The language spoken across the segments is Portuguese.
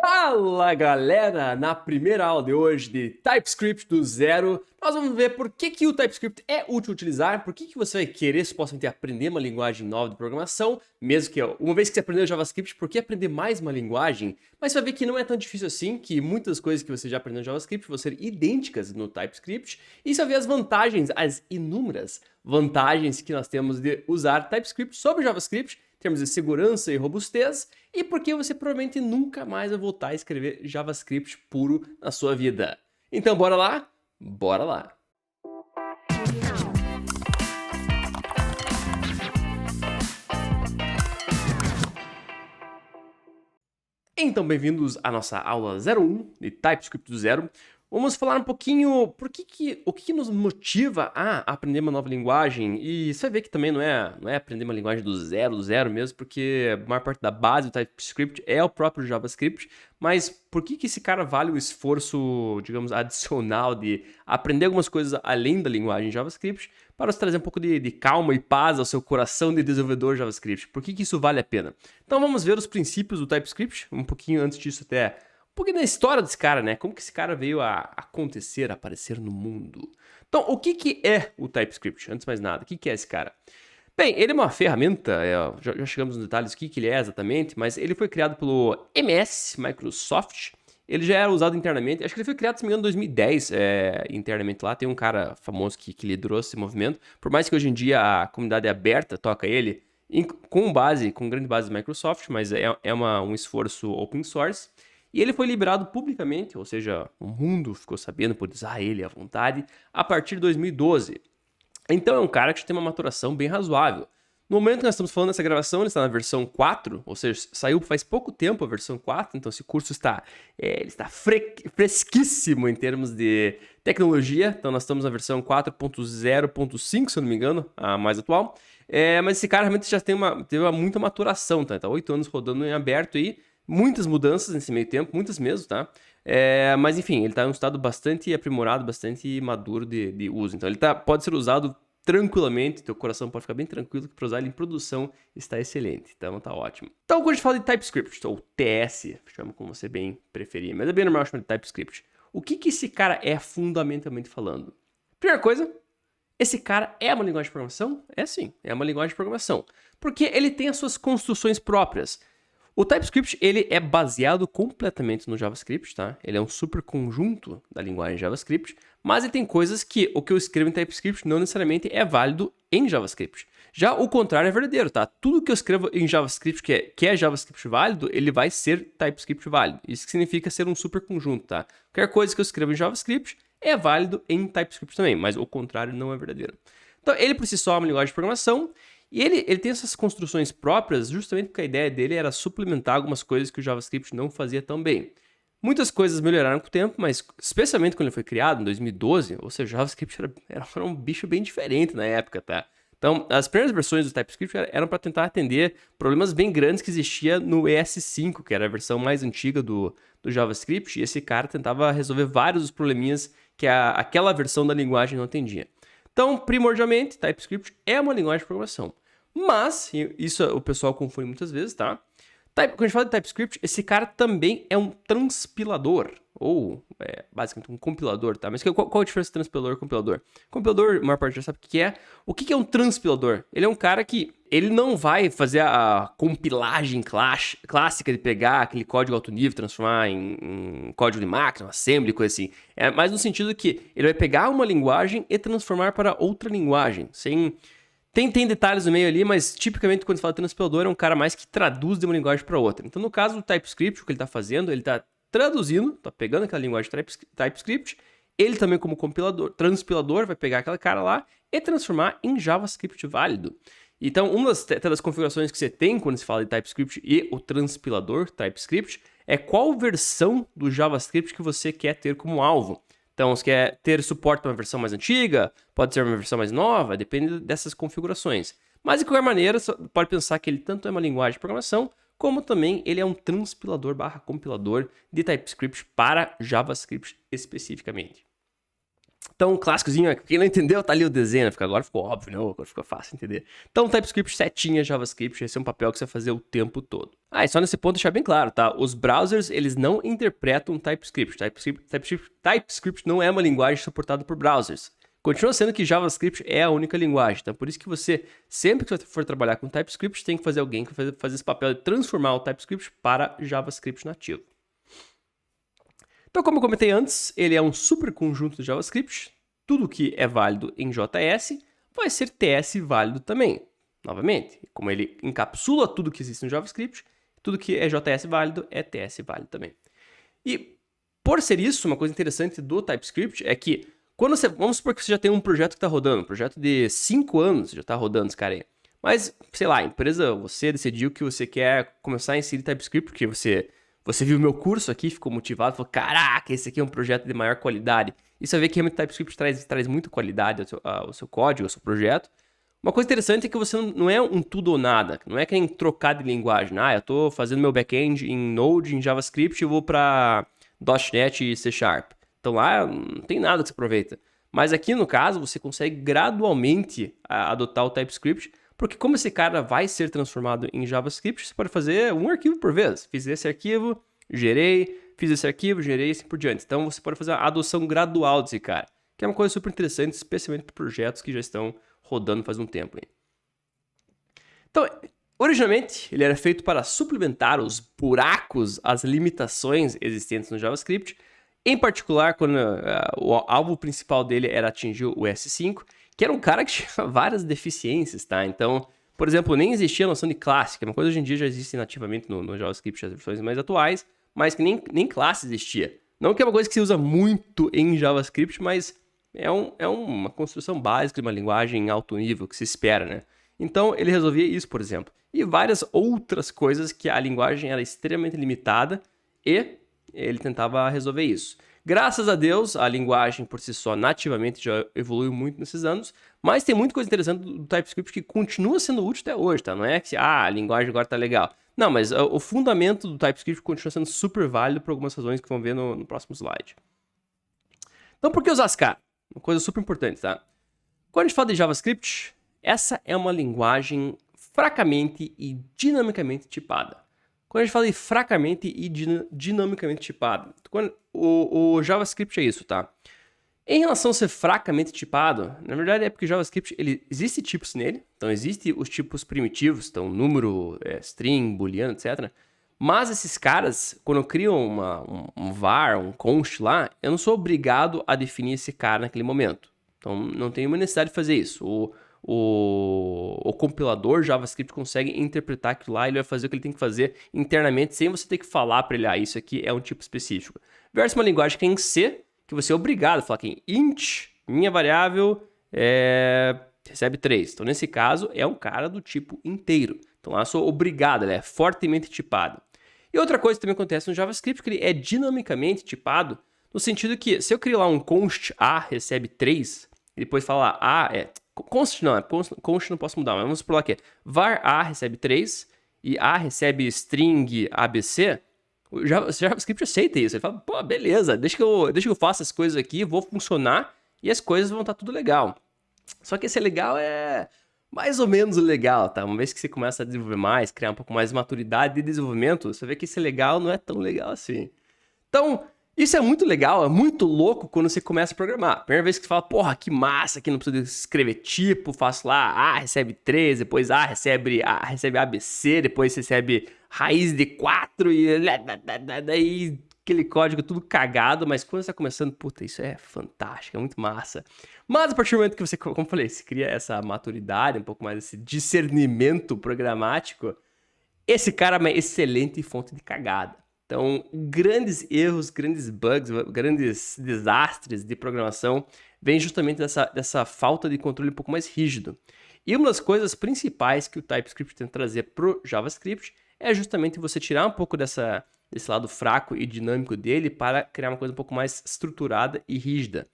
Fala galera! Na primeira aula de hoje de TypeScript do zero, nós vamos ver por que o TypeScript é útil utilizar, por que você vai querer supostamente aprender uma linguagem nova de programação, mesmo que uma vez que você aprendeu JavaScript, por que aprender mais uma linguagem? Mas você vai ver que não é tão difícil assim, que muitas coisas que você já aprendeu no JavaScript vão ser idênticas no TypeScript, e você vai ver as vantagens, as inúmeras vantagens que nós temos de usar TypeScript sobre JavaScript, em termos de segurança e robustez, e porque você provavelmente nunca mais vai voltar a escrever JavaScript puro na sua vida. Então bora lá? Bora lá! Então bem-vindos à nossa aula 01 de TypeScript do zero. Vamos falar um pouquinho o que nos motiva a aprender uma nova linguagem. E você vai ver que também não é aprender uma linguagem do zero mesmo, porque a maior parte da base do TypeScript é o próprio JavaScript. Mas por que esse cara vale o esforço, digamos, adicional de aprender algumas coisas além da linguagem JavaScript para você trazer um pouco de calma e paz ao seu coração de desenvolvedor JavaScript? Por que isso vale a pena? Então vamos ver os princípios do TypeScript, um pouquinho antes disso até... Um pouquinho da história desse cara, né? Como que esse cara veio a acontecer, a aparecer no mundo. Então, o que é o TypeScript? Antes de mais nada, o que é esse cara? Bem, ele é uma ferramenta, já chegamos nos detalhes do que ele é exatamente, mas ele foi criado pelo MS, Microsoft. Ele já era usado internamente, acho que ele foi criado, se não me engano, em 2010, internamente lá. Tem um cara famoso que liderou esse movimento. Por mais que hoje em dia a comunidade é aberta, toca ele, com grande base da Microsoft, mas é um esforço open source. E ele foi liberado publicamente, ou seja, o mundo ficou sabendo por usar ele à vontade, a partir de 2012. Então é um cara que já tem uma maturação bem razoável. No momento que nós estamos falando dessa gravação, ele está na versão 4, ou seja, saiu faz pouco tempo a versão 4, então esse curso está fresquíssimo em termos de tecnologia. Então nós estamos na versão 4.0.5, se eu não me engano, a mais atual. Mas esse cara realmente já teve muita maturação, tá? Está 8 anos rodando em aberto aí. Muitas mudanças nesse meio tempo, muitas mesmo, tá? Mas enfim, ele está em um estado bastante aprimorado, bastante maduro de uso. Então ele pode ser usado tranquilamente, teu coração pode ficar bem tranquilo que para usar ele em produção está excelente. Então tá ótimo. Então quando a gente fala de TypeScript, ou TS, chama como você bem preferir, mas é bem normal chamar de TypeScript. O que esse cara é fundamentalmente falando? Primeira coisa, esse cara é uma linguagem de programação? É sim, é uma linguagem de programação. Porque ele tem as suas construções próprias. O TypeScript, ele é baseado completamente no JavaScript, tá? Ele é um superconjunto da linguagem JavaScript, mas ele tem coisas que o que eu escrevo em TypeScript não necessariamente é válido em JavaScript. Já o contrário é verdadeiro, tá? Tudo que eu escrevo em JavaScript que é JavaScript válido, ele vai ser TypeScript válido. Isso significa ser um superconjunto, tá? Qualquer coisa que eu escrevo em JavaScript é válido em TypeScript também, mas o contrário não é verdadeiro. Então, ele por si só é uma linguagem de programação. E ele tem essas construções próprias justamente porque a ideia dele era suplementar algumas coisas que o JavaScript não fazia tão bem. Muitas coisas melhoraram com o tempo, mas especialmente quando ele foi criado, em 2012, ou seja, o JavaScript era um bicho bem diferente na época, tá? Então, as primeiras versões do TypeScript eram para tentar atender problemas bem grandes que existia no ES5, que era a versão mais antiga do JavaScript, e esse cara tentava resolver vários dos probleminhas que aquela versão da linguagem não atendia. Então, primordialmente, TypeScript é uma linguagem de programação. Mas, isso o pessoal confunde muitas vezes, tá? Quando a gente fala de TypeScript, esse cara também é um transpilador, ou basicamente um compilador, tá? Mas qual a diferença entre transpilador e compilador? Compilador, a maior parte já sabe o que é. O que é um transpilador? Ele é um cara que ele não vai fazer a compilagem clássica de pegar aquele código alto nível, transformar em código de máquina, assembly, coisa assim. É mais no sentido que ele vai pegar uma linguagem e transformar para outra linguagem, sem... Tem detalhes no meio ali, mas tipicamente quando se fala de transpilador é um cara mais que traduz de uma linguagem para outra. Então no caso do TypeScript, o que ele está fazendo, ele está traduzindo, está pegando aquela linguagem TypeScript, ele também como compilador, transpilador, vai pegar aquela cara lá e transformar em JavaScript válido. Então uma das configurações que você tem quando se fala de TypeScript e o transpilador TypeScript é qual versão do JavaScript que você quer ter como alvo. Então, se quer ter suporte para uma versão mais antiga, pode ser uma versão mais nova, depende dessas configurações. Mas, de qualquer maneira, você pode pensar que ele tanto é uma linguagem de programação, como também ele é um transpilador / compilador de TypeScript para JavaScript especificamente. Então, um clássicozinho, quem não entendeu, tá ali o desenho, agora ficou óbvio, né? Agora ficou fácil entender. Então, TypeScript, setinha, JavaScript, esse é um papel que você vai fazer o tempo todo. Ah, e só nesse ponto deixar bem claro, tá? Os browsers, eles não interpretam TypeScript. TypeScript não é uma linguagem suportada por browsers. Continua sendo que JavaScript é a única linguagem, então por isso que você, sempre que você for trabalhar com TypeScript, tem que fazer alguém que fazer esse papel de transformar o TypeScript para JavaScript nativo. Então, como eu comentei antes, ele é um superconjunto de JavaScript. Tudo que é válido em JS vai ser TS válido também. Novamente, como ele encapsula tudo que existe no JavaScript, tudo que é JS válido é TS válido também. E por ser isso, uma coisa interessante do TypeScript é que quando você, vamos supor que você já tem um projeto que está rodando, um projeto de 5 anos já está rodando esse cara aí. Mas, sei lá, a empresa, você decidiu que você quer começar a inserir TypeScript porque você viu meu curso aqui, ficou motivado, falou, caraca, esse aqui é um projeto de maior qualidade. E você vê que realmente o TypeScript traz muita qualidade ao seu código, ao seu projeto. Uma coisa interessante é que você não é um tudo ou nada, não é que nem trocar de linguagem. Ah, eu estou fazendo meu back-end em Node, em JavaScript e vou para .NET e C#. Então lá não tem nada que você aproveita. Mas aqui no caso, você consegue gradualmente adotar o TypeScript, porque como esse cara vai ser transformado em JavaScript, você pode fazer um arquivo por vez. Fiz esse arquivo, gerei, fiz esse arquivo, gerei e assim por diante. Então você pode fazer a adoção gradual desse cara, que é uma coisa super interessante, especialmente para projetos que já estão rodando faz um tempo. Hein? Então, originalmente, ele era feito para suplementar os buracos, as limitações existentes no JavaScript, em particular quando o alvo principal dele era atingir o S5, que era um cara que tinha várias deficiências, tá? Então, por exemplo, nem existia a noção de classe, que é uma coisa que hoje em dia já existe nativamente no JavaScript, as versões mais atuais, mas que nem classe existia. Não que é uma coisa que se usa muito em JavaScript, mas é uma construção básica de uma linguagem em alto nível que se espera, né? Então, ele resolvia isso, por exemplo. E várias outras coisas que a linguagem era extremamente limitada e ele tentava resolver isso. Graças a Deus, a linguagem por si só nativamente já evoluiu muito nesses anos, mas tem muita coisa interessante do TypeScript que continua sendo útil até hoje, tá? Não é que a linguagem agora tá legal. Não, mas o fundamento do TypeScript continua sendo super válido por algumas razões que vão ver no próximo slide. Então, por que usar Ascar? Uma coisa super importante, tá? Quando a gente fala de JavaScript, essa é uma linguagem fracamente e dinamicamente tipada. Quando a gente fala de fracamente e dinamicamente tipado, o JavaScript é isso, tá? Em relação a ser fracamente tipado, na verdade é porque o JavaScript, existe tipos nele, então existem os tipos primitivos, então número, string, booleano, etc. Mas esses caras, quando criam um var, um const lá, eu não sou obrigado a definir esse cara naquele momento. Então não tenho uma necessidade de fazer isso. O compilador JavaScript consegue interpretar aquilo lá e ele vai fazer o que ele tem que fazer internamente sem você ter que falar para ele, isso aqui é um tipo específico. Versus uma linguagem que é em C, que você é obrigado a falar que int, minha variável, recebe 3. Então, nesse caso, é um cara do tipo inteiro. Então, lá eu sou obrigado, ele é fortemente tipado. E outra coisa que também acontece no JavaScript, que ele é dinamicamente tipado, no sentido que, se eu criar lá um const A recebe 3, e depois falar A const não posso mudar, mas vamos por lá aqui. Var A recebe 3 e A recebe string ABC. O JavaScript aceita isso. Ele fala, pô, beleza, deixa que eu faça as coisas aqui, vou funcionar e as coisas vão estar tudo legal. Só que esse legal é mais ou menos legal, tá? Uma vez que você começa a desenvolver mais, criar um pouco mais de maturidade de desenvolvimento, você vê que esse legal não é tão legal assim. Então, isso é muito legal, é muito louco quando você começa a programar. Primeira vez que você fala, porra, que massa, que não precisa escrever tipo, faço lá, A recebe 3, depois A recebe ABC, depois recebe raiz de 4 e daí aquele código tudo cagado, mas quando você está começando, puta, isso é fantástico, é muito massa. Mas a partir do momento que você, como eu falei, você cria essa maturidade, um pouco mais esse discernimento programático, esse cara é uma excelente fonte de cagada. Então, grandes erros, grandes bugs, grandes desastres de programação vêm justamente dessa falta de controle um pouco mais rígido. E uma das coisas principais que o TypeScript tenta trazer para o JavaScript é justamente você tirar um pouco desse lado fraco e dinâmico dele para criar uma coisa um pouco mais estruturada e rígida.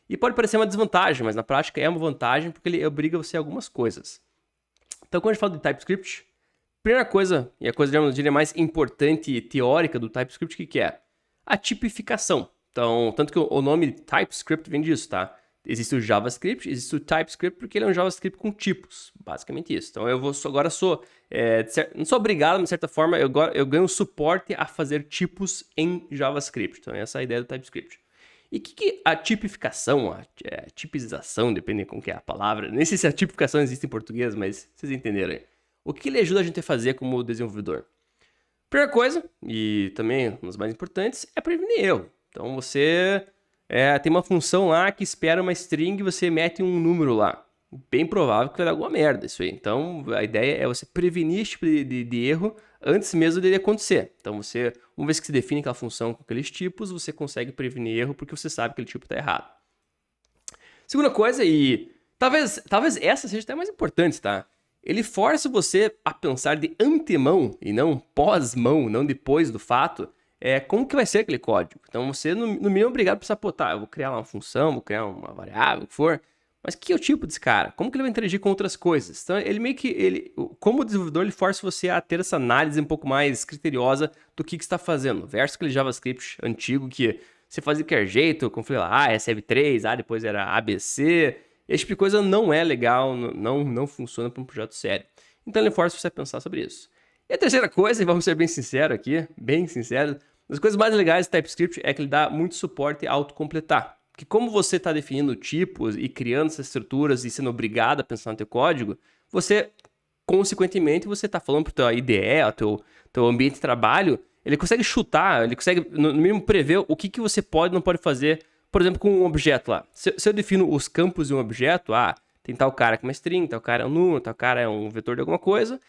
E pode parecer uma desvantagem, mas na prática é uma vantagem porque ele obriga você a algumas coisas. Então, quando a gente fala de TypeScript, primeira coisa, e a coisa, eu diria, mais importante e teórica do TypeScript, o que é? A tipificação. Então, tanto que o nome TypeScript vem disso, tá? Existe o JavaScript, existe o TypeScript, porque ele é um JavaScript com tipos, basicamente isso. Então eu agora não sou obrigado, mas de certa forma, eu ganho suporte a fazer tipos em JavaScript. Então essa é a ideia do TypeScript. E o que a tipificação, a tipização, depende com que é a palavra, nem sei se a tipificação existe em português, mas vocês entenderam aí. O que ele ajuda a gente a fazer como desenvolvedor? Primeira coisa, e também uma das mais importantes, é prevenir erro. Então você tem uma função lá que espera uma string e você mete um número lá. Bem provável que vai dar alguma merda isso aí. Então a ideia é você prevenir esse tipo de erro antes mesmo dele acontecer. Então uma vez que você define aquela função com aqueles tipos, você consegue prevenir erro porque você sabe que aquele tipo está errado. Segunda coisa, e talvez essa seja até mais importante, tá? Ele força você a pensar de antemão e não pós-mão, não depois do fato, como que vai ser aquele código. Então você, no mínimo, é obrigado a pensar, eu vou criar uma função, vou criar uma variável, o que for, mas que é o tipo desse cara? Como que ele vai interagir com outras coisas? Então como desenvolvedor, ele força você a ter essa análise um pouco mais criteriosa do que você está fazendo, versus aquele JavaScript antigo que você fazia de qualquer jeito, como falei lá, SF3, depois era ABC. Esse tipo de coisa não é legal, não funciona para um projeto sério. Então ele força você a pensar sobre isso. E a terceira coisa, e vamos ser bem sinceros aqui, bem sinceros, as coisas mais legais do TypeScript é que ele dá muito suporte a autocompletar. Porque como você está definindo tipos e criando essas estruturas e sendo obrigado a pensar no teu código, consequentemente, você está falando para o teu IDE, o teu ambiente de trabalho, ele consegue chutar, ele consegue, no mínimo, prever o que você pode e não pode fazer, por exemplo, com um objeto lá. Se eu defino os campos de um objeto, tem tal cara que é uma string, tal cara é um número, tal cara é um vetor de alguma coisa,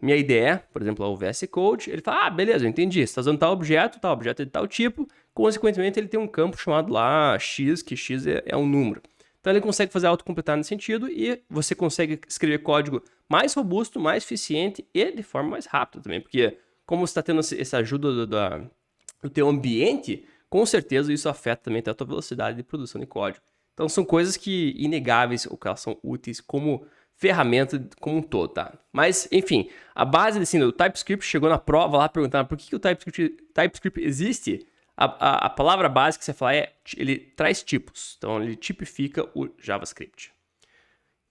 minha IDE, por exemplo, o VS Code, ele fala, beleza, eu entendi, você está usando tal objeto é de tal tipo, consequentemente ele tem um campo chamado lá x, que x é um número. Então ele consegue fazer autocompletar nesse sentido e você consegue escrever código mais robusto, mais eficiente e de forma mais rápida também, porque como você está tendo essa ajuda do teu ambiente, com certeza isso afeta também até a tua velocidade de produção de código. Então são coisas que inegáveis, ou que elas são úteis como ferramenta como um todo, tá? Mas, enfim, a base do TypeScript chegou na prova lá perguntando por que o TypeScript existe. A palavra básica que você fala ele traz tipos, então ele tipifica o JavaScript.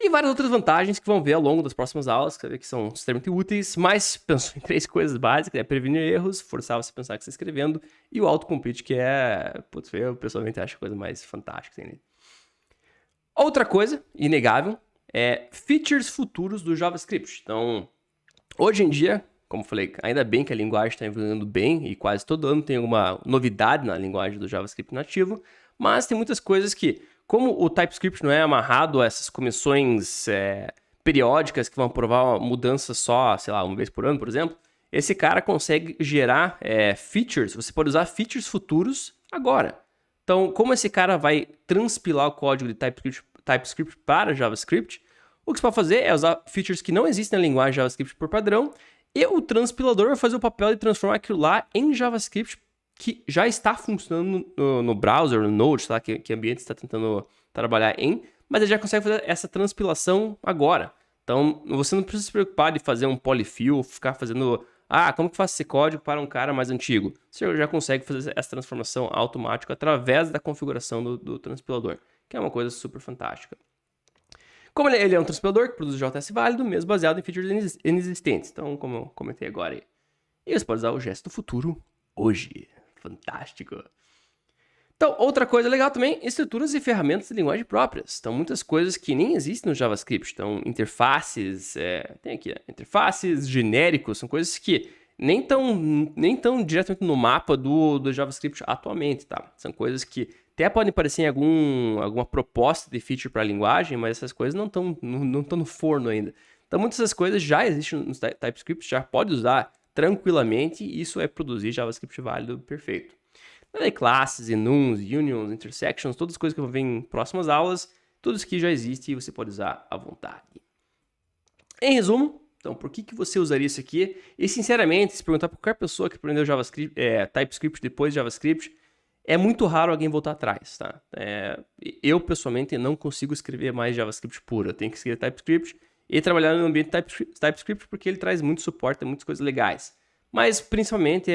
E várias outras vantagens que vão ver ao longo das próximas aulas, que são extremamente úteis, mas penso em 3 coisas básicas, prevenir erros, forçar você a pensar que você está escrevendo, e o autocomplete, que eu pessoalmente acho a coisa mais fantástica. Assim, né? Outra coisa, inegável, features futuros do JavaScript. Então, hoje em dia, como falei, ainda bem que a linguagem está evoluindo bem, e quase todo ano tem alguma novidade na linguagem do JavaScript nativo, mas tem muitas coisas que, como o TypeScript não é amarrado a essas comissões periódicas que vão aprovar mudanças só, sei lá, uma vez por ano, por exemplo, esse cara consegue gerar features, você pode usar features futuros agora. Então, como esse cara vai transpilar o código de TypeScript para JavaScript, o que você pode fazer é usar features que não existem na linguagem JavaScript por padrão, e o transpilador vai fazer o papel de transformar aquilo lá em JavaScript que já está funcionando no browser, no Node, tá? que ambiente você está tentando trabalhar em, mas ele já consegue fazer essa transpilação agora. Então, você não precisa se preocupar de fazer um polyfill, ficar fazendo, como que eu faço esse código para um cara mais antigo? Você já consegue fazer essa transformação automática através da configuração do transpilador, que é uma coisa super fantástica. Como ele é um transpilador que produz JS válido, mesmo baseado em features inexistentes. Então, como eu comentei agora aí. E você pode usar o gesto do futuro hoje. Fantástico. Então, outra coisa legal também, estruturas e ferramentas de linguagem próprias. Então, muitas coisas que nem existem no JavaScript. Então, interfaces, tem aqui, interfaces genéricos, são coisas que nem tão diretamente no mapa do JavaScript atualmente, tá? São coisas que até podem aparecer em alguma proposta de feature para a linguagem, mas essas coisas não estão no forno ainda. Então, muitas dessas coisas já existem no TypeScript, já pode usar tranquilamente, e isso é produzir JavaScript válido perfeito. Classes, enums, unions, intersections, todas as coisas que vão vir em próximas aulas, tudo isso que já existe e você pode usar à vontade. Em resumo, então, por que você usaria isso aqui? E, sinceramente, se perguntar para qualquer pessoa que aprendeu TypeScript depois de JavaScript, é muito raro alguém voltar atrás, tá? Eu, pessoalmente, não consigo escrever mais JavaScript puro. Eu tenho que escrever TypeScript e trabalhar no ambiente TypeScript porque ele traz muito suporte a muitas coisas legais. Mas, principalmente,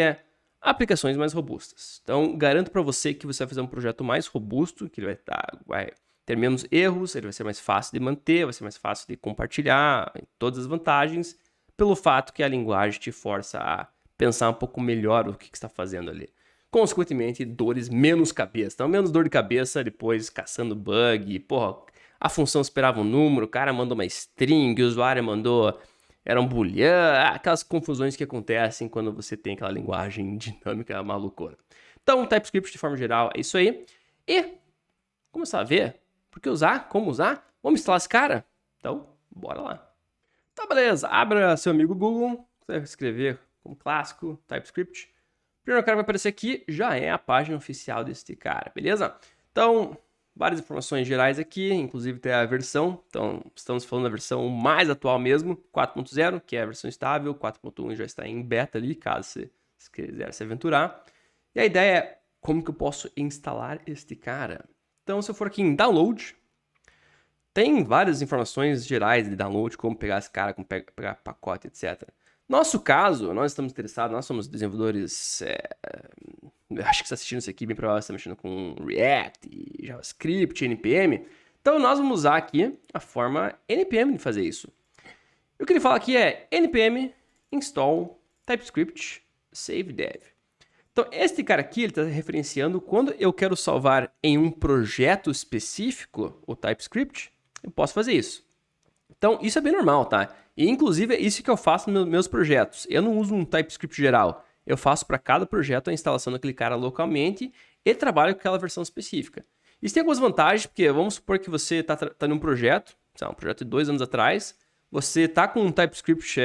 aplicações mais robustas. Então, garanto para você que você vai fazer um projeto mais robusto, que ele vai ter menos erros, ele vai ser mais fácil de manter, vai ser mais fácil de compartilhar, todas as vantagens, pelo fato que a linguagem te força a pensar um pouco melhor o que você está fazendo ali. Consequentemente, dores menos cabeça. Então, menos dor de cabeça depois caçando bug. Porra, a função esperava um número, o cara mandou uma string, o usuário mandou... Era um boolean, aquelas confusões que acontecem quando você tem aquela linguagem dinâmica malucona. Então, TypeScript de forma geral é isso aí. E, começar a ver, por que usar, como usar, vamos instalar esse cara? Então, bora lá. Tá, beleza, abra seu amigo Google, você vai escrever como clássico, TypeScript. O primeiro cara que vai aparecer aqui já é a página oficial desse cara, beleza? Então, várias informações gerais aqui, inclusive tem a versão. Então, estamos falando da versão mais atual mesmo, 4.0, que é a versão estável. 4.1 já está em beta ali, caso você quiser se aventurar. E a ideia é como que eu posso instalar este cara. Então, se eu for aqui em Download, tem várias informações gerais de download, como pegar esse cara, como pegar pacote, etc. Nosso caso, nós estamos interessados, nós somos desenvolvedores... acho que você está assistindo isso aqui, bem provável você está mexendo com React, JavaScript, NPM. Então, nós vamos usar aqui a forma NPM de fazer isso. E o que ele fala aqui é npm install TypeScript save dev. Então, este cara aqui, ele está referenciando quando eu quero salvar em um projeto específico o TypeScript, eu posso fazer isso. Então, isso é bem normal, tá? E, inclusive, é isso que eu faço nos meus projetos. Eu não uso um TypeScript geral. Eu faço para cada projeto a instalação daquele cara localmente e trabalho com aquela versão específica. Isso tem algumas vantagens, porque vamos supor que você está num projeto, sei lá, um projeto de 2 anos atrás, você está com um TypeScript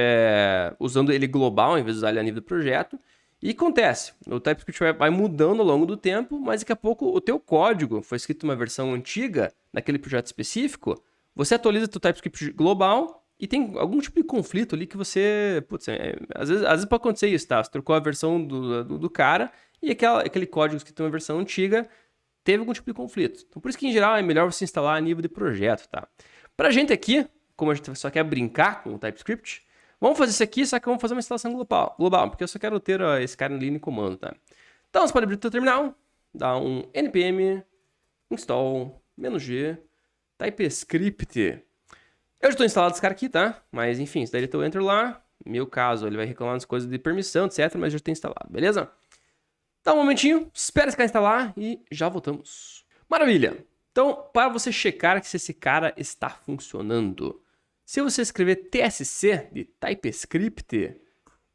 usando ele global, em vez de usar ele a nível do projeto, e acontece, o TypeScript vai mudando ao longo do tempo, mas daqui a pouco o teu código foi escrito uma versão antiga naquele projeto específico, você atualiza o teu TypeScript global e tem algum tipo de conflito ali que você... Putz, às vezes pode acontecer isso, tá? Você trocou a versão do cara e aquele código escrito uma versão antiga teve algum tipo de conflito. Então, por isso que, em geral, é melhor você instalar a nível de projeto, tá? Pra gente aqui, como a gente só quer brincar com o TypeScript, vamos fazer isso aqui, só que vamos fazer uma instalação global, porque eu só quero ter esse cara ali no comando, tá? Então, você pode abrir o teu terminal, dar um npm install -g TypeScript. Eu já estou instalado esse cara aqui, tá? Mas, enfim, se daí eu entro lá, no meu caso, ele vai reclamar das coisas de permissão, etc, mas já está instalado, beleza? Dá um momentinho, espera esse cara instalar e já voltamos. Maravilha! Então, para você checar se esse cara está funcionando, se você escrever TSC de TypeScript,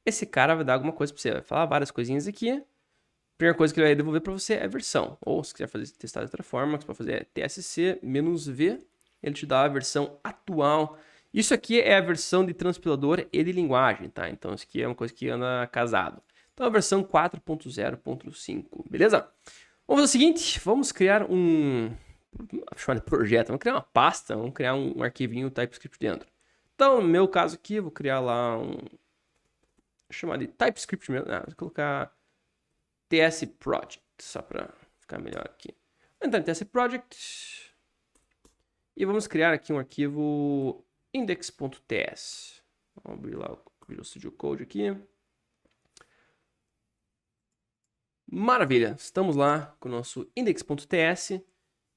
esse cara vai dar alguma coisa para você. Vai falar várias coisinhas aqui. A primeira coisa que ele vai devolver para você é a versão. Ou se quiser testar de outra forma, você pode fazer TSC-V. Ele te dá a versão atual. Isso aqui é a versão de transpilador e de linguagem, tá? Então, isso aqui é uma coisa que anda casado. Então, a versão 4.0.5, beleza? Vamos fazer o seguinte, vamos criar chamar de projeto, vamos criar uma pasta, vamos criar um arquivinho TypeScript dentro. Então, no meu caso aqui, eu vou criar lá vou chamar de TypeScript mesmo, vou colocar TS Project, só para ficar melhor aqui. Então, TS Project, e vamos criar aqui um arquivo index.ts. Vamos abrir lá o Visual Studio Code aqui. Maravilha, estamos lá com o nosso index.ts.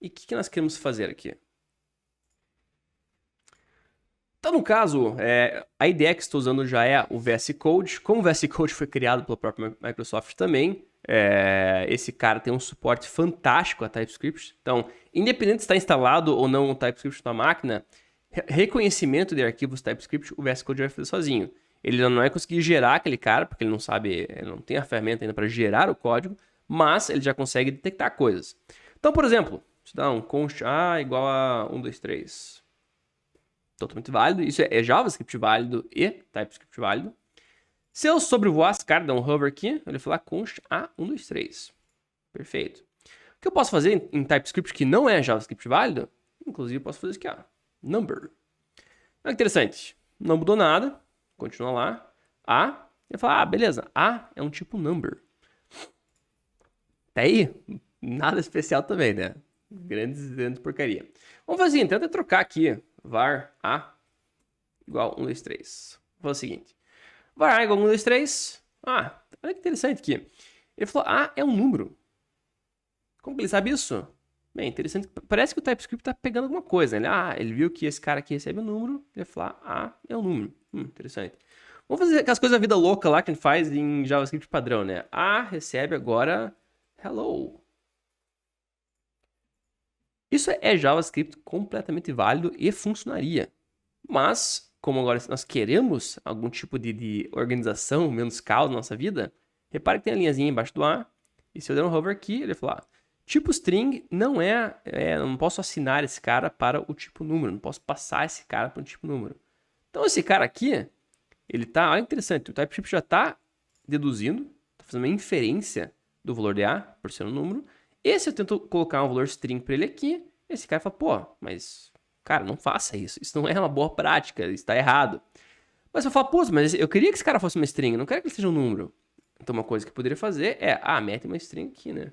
E o que nós queremos fazer aqui? Então, no caso, a IDE que estou usando já é o VS Code. Como o VS Code foi criado pela própria Microsoft também, esse cara tem um suporte fantástico a TypeScript. Então, independente se está instalado ou não o TypeScript na máquina, reconhecimento de arquivos TypeScript, o VS Code vai fazer sozinho. Ele não vai conseguir gerar aquele cara, porque ele não sabe, ele não tem a ferramenta ainda para gerar o código, mas ele já consegue detectar coisas. Então, por exemplo, se dá um const A igual a 1, 2, 3. Totalmente válido. Isso é JavaScript válido e TypeScript válido. Se eu sobrevoar esse cara, dar um hover aqui, ele vai falar const A 1, 2, 3. Perfeito. O que eu posso fazer em TypeScript que não é JavaScript válido? Inclusive, eu posso fazer isso aqui, ó. Number. Olha que interessante. Não mudou nada. Continua lá. A. Ele fala, beleza. A é um tipo number. Tá aí? Nada especial também, né? Grandes porcaria. Vamos fazer, tenta trocar aqui. Var A igual 1, 2, 3. Vou fazer o seguinte. Var A igual 1, 2, 3. Olha que interessante aqui. Ele falou, A é um número. Como que ele sabe isso? Bem, interessante. Parece que o TypeScript tá pegando alguma coisa, né? Ele viu que esse cara aqui recebe um número, ele vai falar, A é um número. Interessante. Vamos fazer aquelas coisas da vida louca lá que a gente faz em JavaScript padrão, né? A recebe agora hello. Isso é JavaScript completamente válido e funcionaria. Mas, como agora nós queremos algum tipo de organização, menos caos na nossa vida, repare que tem a linhazinha embaixo do A. E se eu der um hover aqui, ele vai falar, tipo string não eu não posso assinar esse cara para o tipo número, não posso passar esse cara para um tipo número. Então esse cara aqui, ele tá, olha interessante, o TypeScript já está deduzindo, está fazendo uma inferência do valor de A por ser um número. E se eu tento colocar um valor string para ele aqui, esse cara fala, pô, mas cara, não faça isso, isso não é uma boa prática, isso está errado. Mas eu falo, pô, mas eu queria que esse cara fosse uma string, eu não quero que ele seja um número. Então uma coisa que eu poderia fazer é, mete uma string aqui, né?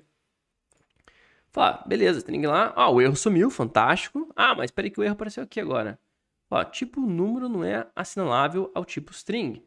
Fala, beleza, string lá, o erro sumiu, fantástico. Mas espera aí que o erro apareceu aqui agora. Tipo número não é assinalável ao tipo string.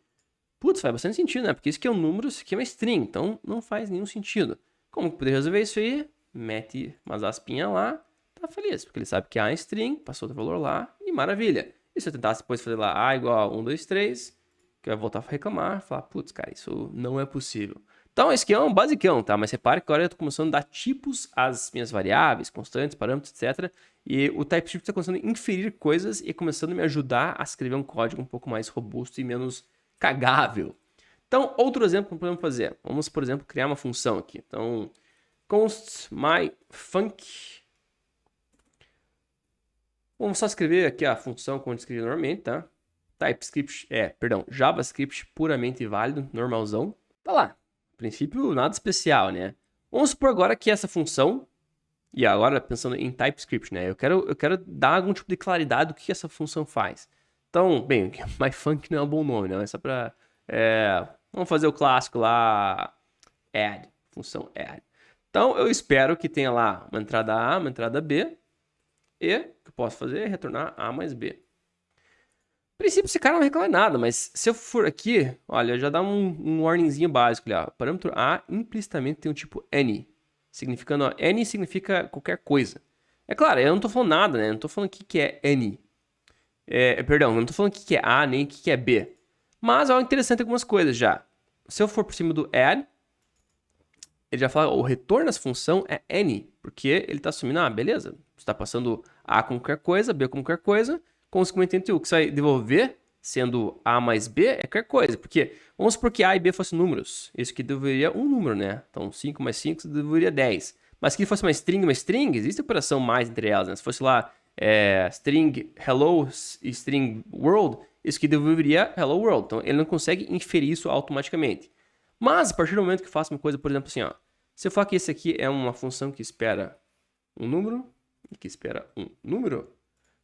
Putz, faz bastante sentido, né? Porque isso aqui é um número, isso aqui é uma string, então não faz nenhum sentido. Como que poderia resolver isso aí? Mete umas aspinhas lá, tá feliz, porque ele sabe que A é string, passou o valor lá, e maravilha. E se eu tentasse depois fazer lá A igual a 1, 2, 3, que vai voltar a reclamar, falar, putz, cara, isso não é possível. Então, esse aqui é um basicão, tá? Mas repare que agora eu tô começando a dar tipos às minhas variáveis, constantes, parâmetros, etc. E o TypeScript está começando a inferir coisas e começando a me ajudar a escrever um código um pouco mais robusto e menos cagável. Então, outro exemplo que podemos fazer. Vamos, por exemplo, criar uma função aqui. Então, const myFunc. Vamos só escrever aqui a função como a gente escreve normalmente, tá? JavaScript puramente válido, normalzão. Tá lá. A princípio, nada especial, né? Vamos supor agora que essa função, e agora pensando em TypeScript, né? Eu quero dar algum tipo de claridade do que essa função faz. Então, bem, myFunc não é um bom nome, né? É só pra... vamos fazer o clássico lá, add, função add. Então, eu espero que tenha lá uma entrada A, uma entrada B, e o que eu posso fazer é retornar A mais B. A princípio, esse cara não reclama nada, mas se eu for aqui, olha, já dá um warningzinho básico ali, ó. O parâmetro A implicitamente tem um tipo any, significando, any significa qualquer coisa. É claro, eu não tô falando nada, né? Eu não tô falando o que é any. Perdão, eu não tô falando o que é A, nem o que é B. Mas é interessante algumas coisas já. Se eu for por cima do add, ele já fala, o retorno dessa função é any, porque ele está assumindo, beleza, você está passando A com qualquer coisa, B com qualquer coisa, consequentemente o que você vai devolver, sendo A mais B, é qualquer coisa, porque vamos supor que A e B fossem números, isso aqui devolveria um número, né? Então 5 mais 5 devolveria 10. Mas se fosse uma string, existe operação mais entre elas, né? Se fosse lá string hello e string world, isso aqui devolveria hello world. Então ele não consegue inferir isso automaticamente. Mas a partir do momento que eu faço uma coisa, por exemplo, assim, se eu falar que esse aqui é uma função que espera um número e que espera um número,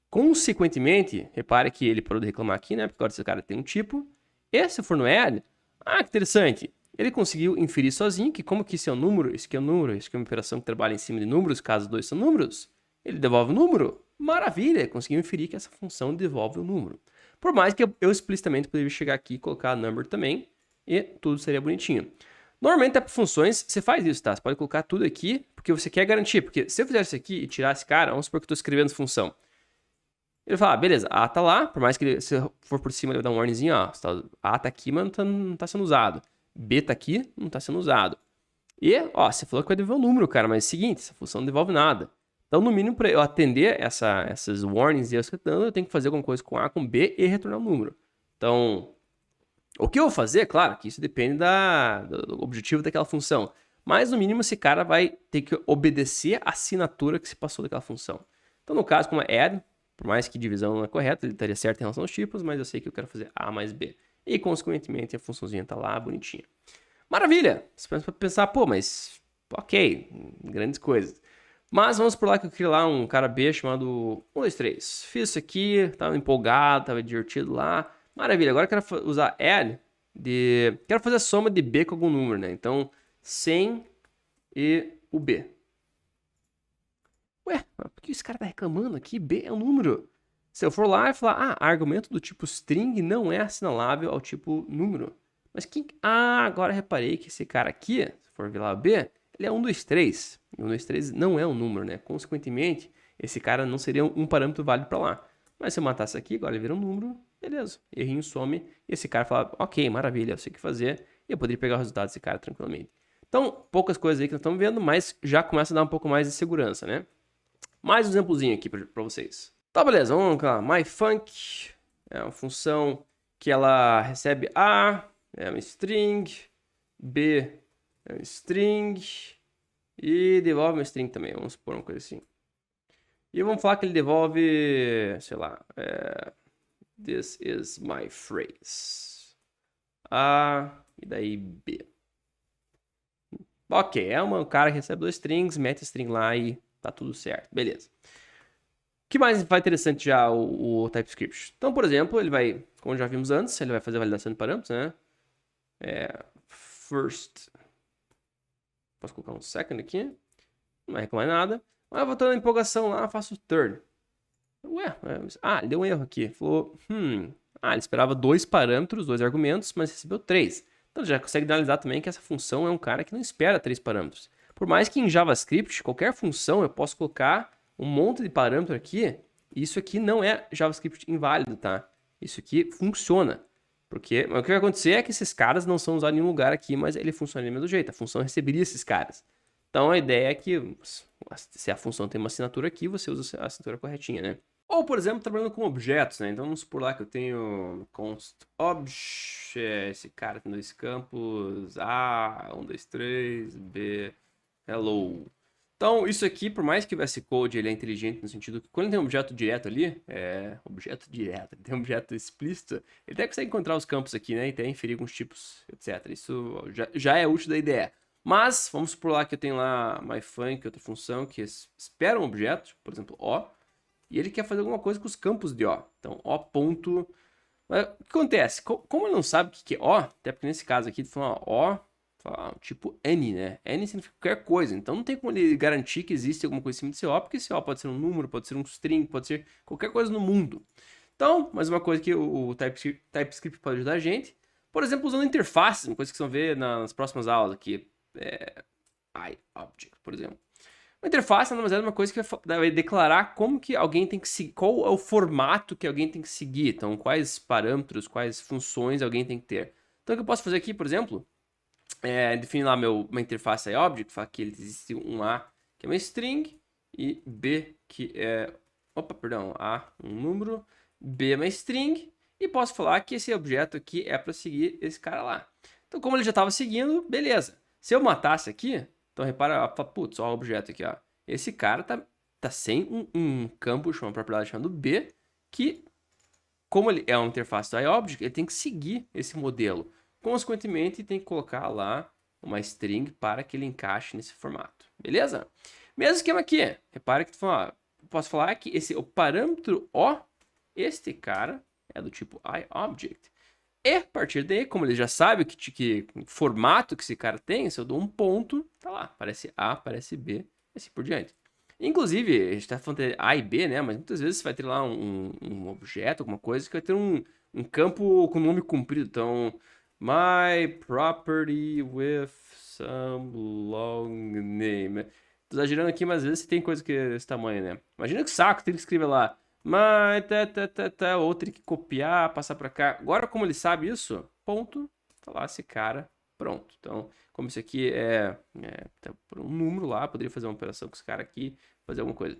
consequentemente, repare que ele parou de reclamar aqui, né? Porque agora esse cara tem um tipo. E se eu for no add, que interessante. Ele conseguiu inferir sozinho que como que isso é um número, isso aqui é um número, isso aqui é uma operação que trabalha em cima de números, caso os dois são números, ele devolve o número. Maravilha, conseguiu inferir que essa função devolve o número. Por mais que eu explicitamente poderia chegar aqui e colocar number também, e tudo seria bonitinho. Normalmente, para funções, você faz isso, tá? Você pode colocar tudo aqui, porque você quer garantir. Porque se eu fizer isso aqui e tirar esse cara, vamos supor que eu estou escrevendo função. Ele fala, beleza, A tá lá, por mais que ele, se eu for por cima, ele vai dar um warningzinho, A tá aqui, mas não tá sendo usado. B tá aqui, não tá sendo usado. E, você falou que vai devolver um número, cara, mas é o seguinte, essa função não devolve nada. Então, no mínimo, para eu atender essas warnings e eu tenho que fazer alguma coisa com A, com B e retornar um número. Então, o que eu vou fazer, claro, que isso depende do objetivo daquela função. Mas, no mínimo, esse cara vai ter que obedecer a assinatura que se passou daquela função. Então, no caso, como é add, por mais que divisão não é correta, ele estaria certo em relação aos tipos, mas eu sei que eu quero fazer A mais B. E, consequentemente, a funçãozinha está lá, bonitinha. Maravilha! Você pode pensar, mas, ok, grandes coisas. Mas vamos por lá que eu queria lá um cara B chamado 1, 2, 3. Fiz isso aqui, tava empolgado, tava divertido lá. Maravilha, agora eu quero usar add quero fazer a soma de B com algum número, né? Então, 100 e o B. Ué, mas por que esse cara tá reclamando aqui? B é um número. Se eu for lá e falar, argumento do tipo string não é assinalável ao tipo número. Mas agora reparei que esse cara aqui, se for ver lá o B, ele é 1, 2, 3. E 1, 2, 3 não é um número, né? Consequentemente, esse cara não seria um parâmetro válido para lá. Mas se eu matasse aqui, agora ele vira um número, beleza. Errinho some, e esse cara fala, ok, maravilha, eu sei o que fazer, e eu poderia pegar o resultado desse cara tranquilamente. Então, poucas coisas aí que nós estamos vendo, mas já começa a dar um pouco mais de segurança, né? Mais um exemplozinho aqui para vocês. Tá, beleza, vamos lá. myFunc é uma função que ela recebe A, é uma string, B é uma string, e devolve uma string também, vamos supor uma coisa assim. E vamos falar que ele devolve, sei lá, this is my phrase. A, e daí B. Ok, é um cara que recebe 2 strings, mete a string lá e tá tudo certo, beleza. O que mais vai interessante já o TypeScript? Então, por exemplo, ele vai, como já vimos antes, ele vai fazer a validação de parâmetros, né? First. Posso colocar um second aqui. Não vai reclamar nada. Mas eu vou estar na empolgação lá, faço third. Ué, ele deu um erro aqui. Falou, ele esperava 2 parâmetros, 2 argumentos, mas recebeu 3. Então já consegue analisar também que essa função é um cara que não espera 3 parâmetros. Por mais que em JavaScript, qualquer função eu posso colocar um monte de parâmetro aqui, e isso aqui não é JavaScript inválido, tá? Isso aqui funciona. Porque o que vai acontecer é que esses caras não são usados em nenhum lugar aqui, mas ele funciona do mesmo jeito. A função receberia esses caras. Então a ideia é que se a função tem uma assinatura aqui, você usa a assinatura corretinha, né? Ou, por exemplo, trabalhando com objetos, né? Então vamos supor lá que eu tenho const obj, esse cara tem 2 campos, A, 1, 2, 3, B, hello. Então, isso aqui, por mais que o VS Code ele é inteligente no sentido que quando ele tem um objeto direto ali, ele tem um objeto explícito, ele até consegue encontrar os campos aqui, né, e até inferir alguns tipos, etc. Isso já é útil da ideia. Mas, vamos supor lá que eu tenho lá myFunc, outra função que espera um objeto, por exemplo, O, e ele quer fazer alguma coisa com os campos de O. Então, O ponto... Mas, o que acontece? Como ele não sabe o que é O, até porque nesse caso aqui, ele falou, O... tipo N, né? N significa qualquer coisa. Então não tem como ele garantir que existe alguma coisa em cima desse O, porque esse O pode ser um número, pode ser um string, pode ser qualquer coisa no mundo. Então, mais uma coisa que o TypeScript pode ajudar a gente. Por exemplo, usando interfaces, uma coisa que vocês vão ver nas próximas aulas aqui. iObject, por exemplo. Uma interface, nada mais é uma coisa que vai declarar como que alguém tem que seguir, qual é o formato que alguém tem que seguir. Então, quais parâmetros, quais funções alguém tem que ter. Então, o que eu posso fazer aqui, por exemplo, definir lá uma interface iObject, falar que existe um A, que é uma string, e B, que é... A, um número, B é uma string, e posso falar que esse objeto aqui é para seguir esse cara lá. Então, como ele já estava seguindo, beleza. Se eu matasse aqui, então repara, putz, ó o objeto aqui, ó. Esse cara tá sem um campo, uma propriedade chamada B, que, como ele é uma interface do iObject, ele tem que seguir esse modelo. Consequentemente, tem que colocar lá uma string para que ele encaixe nesse formato. Beleza? Mesmo esquema aqui. Repare que posso falar que o parâmetro O, este cara, é do tipo iObject. E a partir daí, como ele já sabe que formato que esse cara tem, se eu dou um ponto, tá lá. Aparece A, aparece B, e assim por diante. Inclusive, a gente tá falando de A e B, né? Mas muitas vezes você vai ter lá um objeto, alguma coisa, que vai ter um campo com nome comprido. Então, my property with some long name. Tô exagerando aqui, mas às vezes você tem coisa que é desse tamanho, né? Imagina que saco, tem que escrever lá. Mas, ou tem que copiar, passar pra cá. Agora, como ele sabe isso, ponto, tá lá esse cara, pronto. Então, como isso aqui tá por um número lá, poderia fazer uma operação com esse cara aqui, fazer alguma coisa.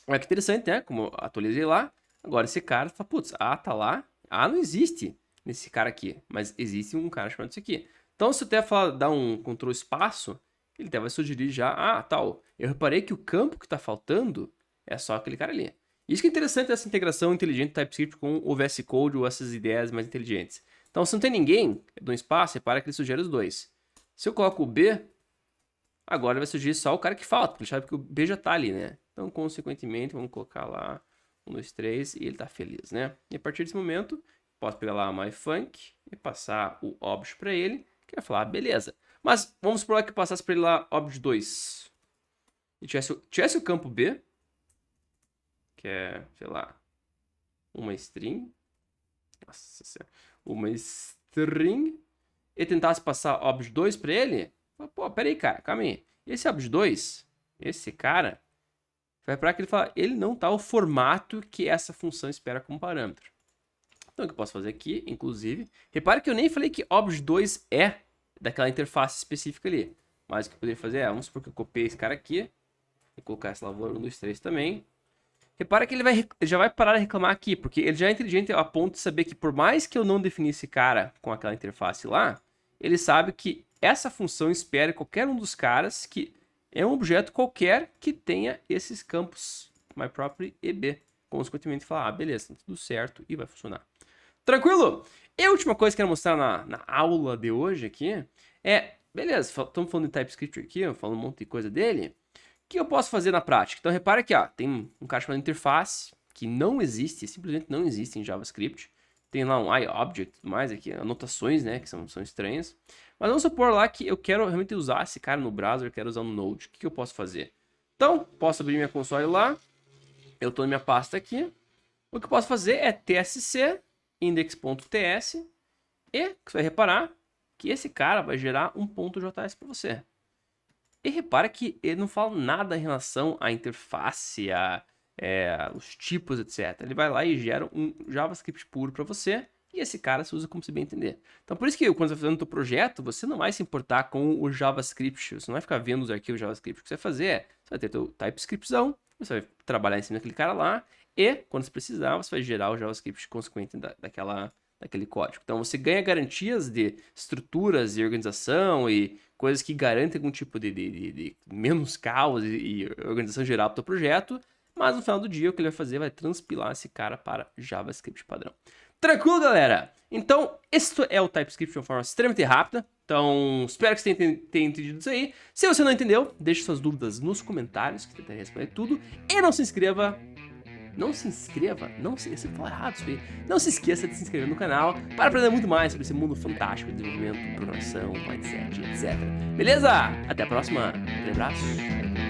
Olha que interessante, né? Como eu atualizei lá, agora esse cara fala, putz, A tá lá, A não existe nesse cara aqui, mas existe um cara chamado isso aqui. Então, se eu até dar um Ctrl espaço, ele até vai sugerir já, tal, eu reparei que o campo que tá faltando é só aquele cara ali. Isso que é interessante essa integração inteligente do TypeScript com o VS Code ou essas ideias mais inteligentes. Então, se não tem ninguém, eu dou um espaço, repara que ele sugere os dois. Se eu coloco o B, agora ele vai sugerir só o cara que falta, porque ele sabe que o B já tá ali, né? Então, consequentemente, vamos colocar lá 1, 2, 3 e ele tá feliz, né? E a partir desse momento, posso pegar lá myFunc e passar o obj para ele, que vai falar, beleza. Mas vamos supor que eu passasse para ele lá obj 2 e tivesse o campo B, que é, sei lá, uma string. Nossa senhora. Uma string. E tentasse passar obj2 para ele. Pô, pera aí, cara, calma aí. Esse obj2, esse cara, vai para que ele fala, ele não tá o formato que essa função espera como parâmetro. Então o que eu posso fazer aqui, inclusive, repare que eu nem falei que obj2 é daquela interface específica ali. Mas o que eu poderia fazer é, vamos supor que eu copiei esse cara aqui, vou colocar essa lavoura 1, 2, 3 também. Repara que ele já vai parar de reclamar aqui, porque ele já é inteligente a ponto de saber que por mais que eu não definisse esse cara com aquela interface lá, ele sabe que essa função espera qualquer um dos caras que é um objeto qualquer que tenha esses campos myProperty e b. Consequentemente, falar, beleza, tá tudo certo e vai funcionar. Tranquilo? E a última coisa que eu quero mostrar na aula de hoje aqui é, beleza, estamos falando de TypeScript aqui, falando um monte de coisa dele. O que eu posso fazer na prática? Então, repara aqui, ó, tem um cara chamado interface, que não existe, simplesmente não existe em JavaScript. Tem lá um iObject e tudo mais aqui, anotações, né, que são estranhas. Mas vamos supor lá que eu quero realmente usar esse cara no browser, eu quero usar no Node. O que eu posso fazer? Então, posso abrir minha console lá, eu estou na minha pasta aqui. O que eu posso fazer é tsc index.ts e você vai reparar que esse cara vai gerar um .js para você. E repara que ele não fala nada em relação à interface, os tipos, etc. Ele vai lá e gera um JavaScript puro para você, e esse cara se usa como se bem entender. Então por isso que quando você está fazendo o seu projeto, você não vai se importar com o JavaScript, você não vai ficar vendo os arquivos JavaScript. O que você vai fazer é, você vai ter teu TypeScriptzão, você vai trabalhar em cima daquele cara lá, e quando você precisar, você vai gerar o JavaScript consequente daquele código. Então você ganha garantias de estruturas e organização e coisas que garantem algum tipo de menos caos e organização geral para o teu projeto, mas no final do dia o que ele vai fazer vai transpilar esse cara para JavaScript padrão. Tranquilo, galera? Então, este é o TypeScript de uma forma extremamente rápida. Então, espero que você tenha entendido isso aí. Se você não entendeu, deixe suas dúvidas nos comentários, que eu tentarei responder tudo. E não se inscreva. Não se inscreva, você fala errado isso aí. Não se esqueça de se inscrever no canal para aprender muito mais sobre esse mundo fantástico de desenvolvimento, programação, mindset, etc. Beleza? Até a próxima. Um abraço.